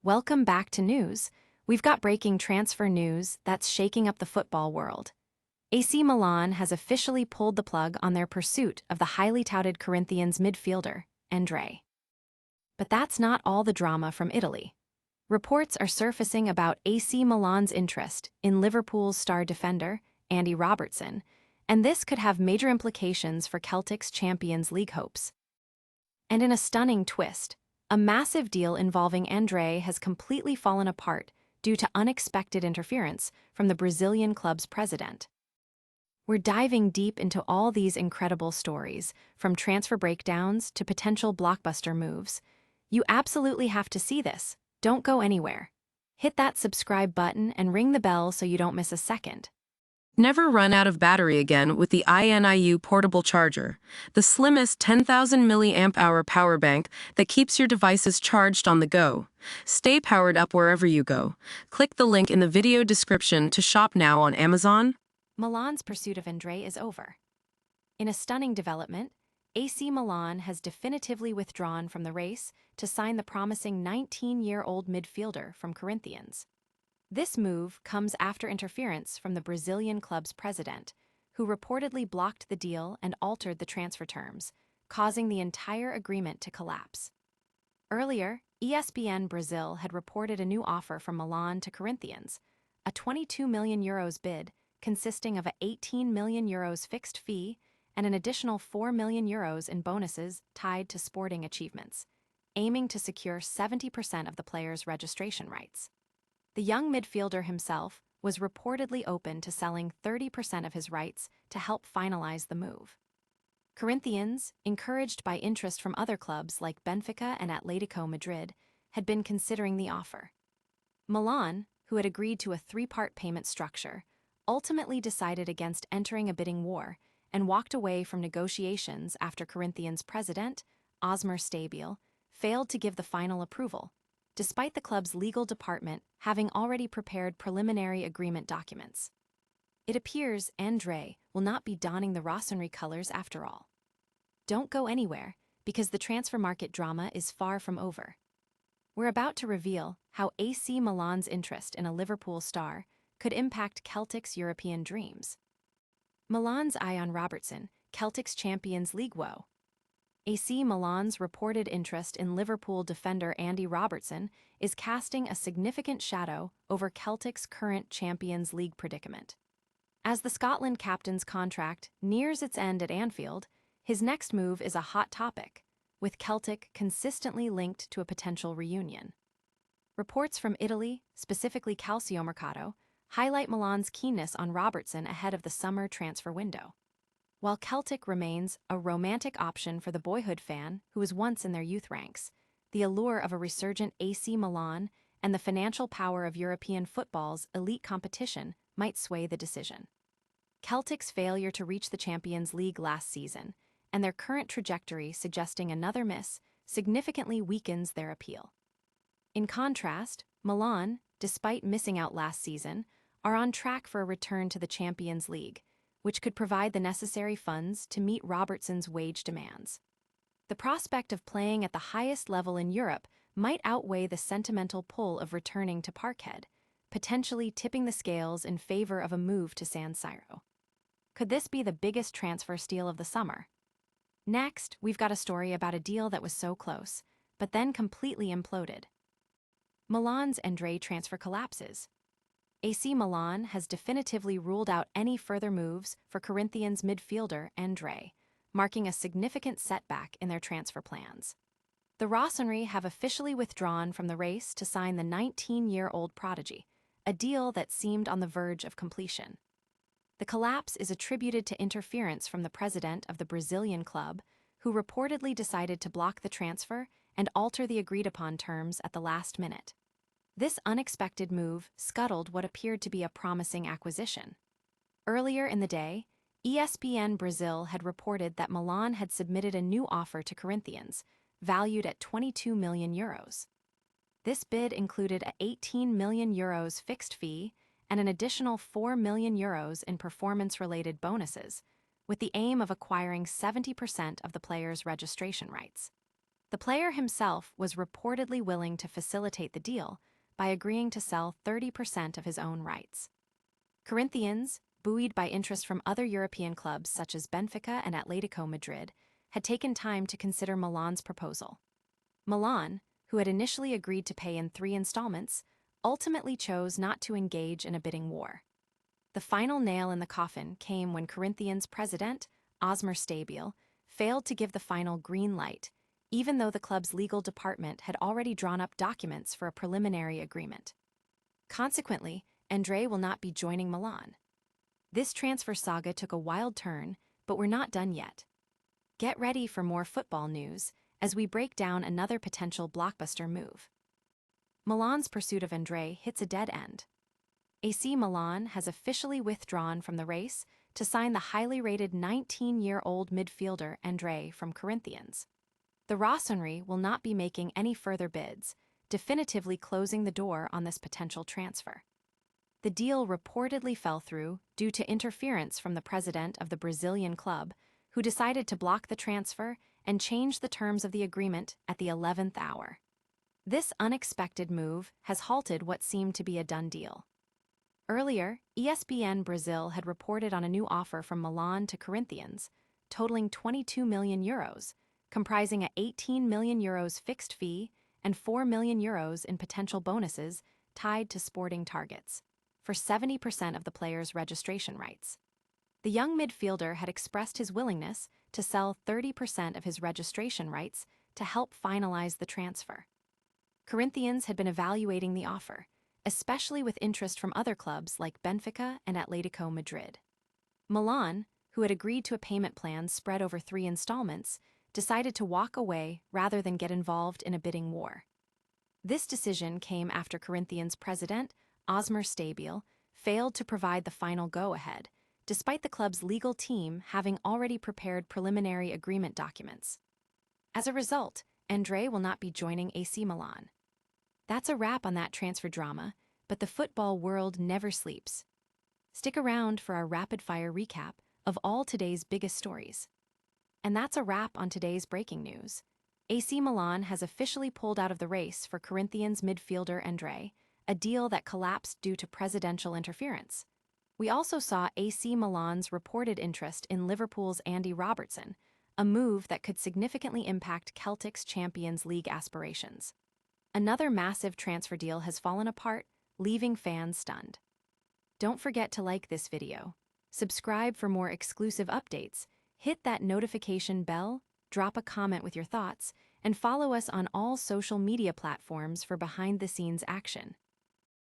Welcome back to news. We've got breaking transfer news that's shaking up the football world. AC Milan has officially pulled the plug on their pursuit of the highly touted Corinthians midfielder, André. But that's not all the drama from Italy. Reports are surfacing about AC Milan's interest in Liverpool's star defender, Andy Robertson, and this could have major implications for Celtic's Champions League hopes. And in a stunning twist, a massive deal involving André has completely fallen apart due to unexpected interference from the Brazilian club's president. We're diving deep into all these incredible stories, from transfer breakdowns to potential blockbuster moves. You absolutely have to see this. Don't go anywhere. Hit that subscribe button and ring the bell so you don't miss a second. Never run out of battery again with the INIU portable charger, the slimmest 10,000 milliamp hour power bank that keeps your devices charged on the go. Stay powered up wherever you go. Click the link in the video description to shop now on Amazon. Milan's pursuit of André is over. In a stunning development, AC Milan has definitively withdrawn from the race to sign the promising 19-year-old midfielder from Corinthians. This move comes after interference from the Brazilian club's president, who reportedly blocked the deal and altered the transfer terms, causing the entire agreement to collapse. Earlier, ESPN Brazil had reported a new offer from Milan to Corinthians, a €22 million bid consisting of a €18 million fixed fee and an additional €4 million in bonuses tied to sporting achievements, aiming to secure 70% of the player's registration rights. The young midfielder himself was reportedly open to selling 30% of his rights to help finalize the move. Corinthians, encouraged by interest from other clubs like Benfica and Atletico Madrid, had been considering the offer. Milan, who had agreed to a three-part payment structure, ultimately decided against entering a bidding war and walked away from negotiations after Corinthians' president, Osmar Stabile, failed to give the final approval, despite the club's legal department having already prepared preliminary agreement documents. It appears André will not be donning the Rossoneri colors after all. Don't go anywhere, because the transfer market drama is far from over. We're about to reveal how AC Milan's interest in a Liverpool star could impact Celtic's European dreams. Milan's eye on Robertson, Celtic's Champions League woe. AC Milan's reported interest in Liverpool defender Andy Robertson is casting a significant shadow over Celtic's current Champions League predicament. As the Scotland captain's contract nears its end at Anfield, his next move is a hot topic, with Celtic consistently linked to a potential reunion. Reports from Italy, specifically Calciomercato, highlight Milan's keenness on Robertson ahead of the summer transfer window. While Celtic remains a romantic option for the boyhood fan who was once in their youth ranks, the allure of a resurgent AC Milan and the financial power of European football's elite competition might sway the decision. Celtic's failure to reach the Champions League last season, and their current trajectory suggesting another miss, significantly weakens their appeal. In contrast, Milan, despite missing out last season, are on track for a return to the Champions League, which could provide the necessary funds to meet Robertson's wage demands. The prospect of playing at the highest level in Europe might outweigh the sentimental pull of returning to Parkhead, potentially tipping the scales in favor of a move to San Siro. Could this be the biggest transfer steal of the summer? Next, we've got a story about a deal that was so close, but then completely imploded. Milan's André transfer collapses. AC Milan has definitively ruled out any further moves for Corinthians midfielder André, marking a significant setback in their transfer plans. The Rossoneri have officially withdrawn from the race to sign the 19-year-old prodigy, a deal that seemed on the verge of completion. The collapse is attributed to interference from the president of the Brazilian club, who reportedly decided to block the transfer and alter the agreed-upon terms at the last minute. This unexpected move scuttled what appeared to be a promising acquisition. Earlier in the day, ESPN Brazil had reported that Milan had submitted a new offer to Corinthians, valued at €22 million. This bid included a €18 million fixed fee and an additional €4 million in performance-related bonuses, with the aim of acquiring 70% of the player's registration rights. The player himself was reportedly willing to facilitate the deal by agreeing to sell 30% of his own rights. Corinthians, buoyed by interest from other European clubs such as Benfica and Atletico Madrid, had taken time to consider Milan's proposal. Milan, who had initially agreed to pay in 3 installments, ultimately chose not to engage in a bidding war. The final nail in the coffin came when Corinthians president, Osmar Stabile, failed to give the final green light, even though the club's legal department had already drawn up documents for a preliminary agreement. Consequently, André will not be joining Milan. This transfer saga took a wild turn, but we're not done yet. Get ready for more football news as we break down another potential blockbuster move. Milan's pursuit of André hits a dead end. AC Milan has officially withdrawn from the race to sign the highly rated 19-year-old midfielder André from Corinthians. The Rossoneri will not be making any further bids, definitively closing the door on this potential transfer. The deal reportedly fell through due to interference from the president of the Brazilian club, who decided to block the transfer and change the terms of the agreement at the 11th hour. This unexpected move has halted what seemed to be a done deal. Earlier, ESPN Brazil had reported on a new offer from Milan to Corinthians, totaling €22 million, comprising a €18 million fixed fee and €4 million in potential bonuses tied to sporting targets, for 70% of the player's registration rights. The young midfielder had expressed his willingness to sell 30% of his registration rights to help finalize the transfer. Corinthians had been evaluating the offer, especially with interest from other clubs like Benfica and Atletico Madrid. Milan, who had agreed to a payment plan spread over 3 installments, decided to walk away rather than get involved in a bidding war. This decision came after Corinthians president, Osmar Stabile, failed to provide the final go-ahead, despite the club's legal team having already prepared preliminary agreement documents. As a result, André will not be joining AC Milan. That's a wrap on that transfer drama, but the football world never sleeps. Stick around for our rapid-fire recap of all today's biggest stories. And that's a wrap on today's breaking news. AC Milan has officially pulled out of the race for Corinthians midfielder André, a deal that collapsed due to presidential interference. We also saw AC Milan's reported interest in Liverpool's Andy Robertson, a move that could significantly impact Celtic's Champions League aspirations. Another massive transfer deal has fallen apart, leaving fans stunned. Don't forget to like this video, subscribe for more exclusive updates, hit that notification bell, drop a comment with your thoughts, and follow us on all social media platforms for behind-the-scenes action.